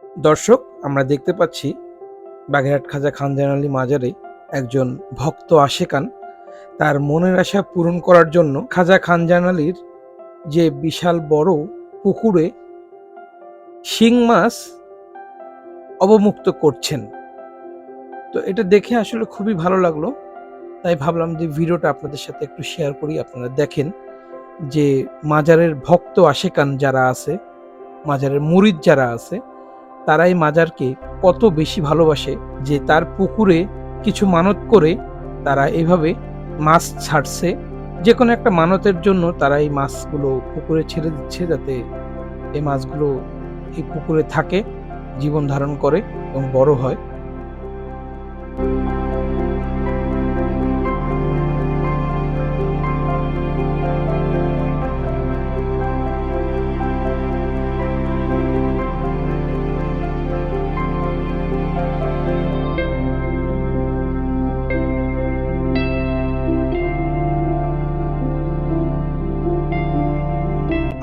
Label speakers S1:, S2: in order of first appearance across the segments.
S1: দর্শক, আমরা দেখতে পাচ্ছি বাগেরহাট খাজা খানজাহান আলী মাজারে একজন ভক্ত আশেকান তার মনের আশা পূরণ করার জন্য খাজা খানজাহান আলীর যে বিশাল বড় পুকুরে শিং মাছ অবমুক্ত করছেন। তো এটা দেখে আসলে খুবই ভালো লাগলো, তাই ভাবলাম যে ভিডিওটা আপনাদের সাথে একটু শেয়ার করি। আপনারা দেখেন যে মাজারের ভক্ত আশেকান যারা আছে, মাজারের মুরিদ যারা আছে, তারাই মাজারকে কত বেশি ভালোবাসে যে তার পুকুরে কিছু মানত করে তারা এভাবে মাছ ছাড়ছে। যে কোনো একটা মানতের জন্য তারা এই মাছগুলো পুকুরে ছেড়ে দিচ্ছে, যাতে এই মাছগুলো এই পুকুরে থাকে, জীবন ধারণ করে এবং বড় হয়।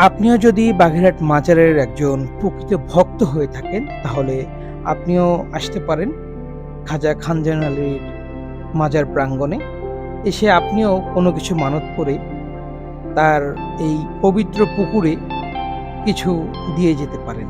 S1: আপনিও যদি বাগেরহাট মাজারের একজন প্রকৃত ভক্ত হয়ে থাকেন, তাহলে আপনিও আসতে পারেন খাজা খানজাহান আলীর মাজার প্রাঙ্গণে। এসে আপনিও কোনো কিছু মানত করে তার এই পবিত্র পুকুরে কিছু দিয়ে যেতে পারেন।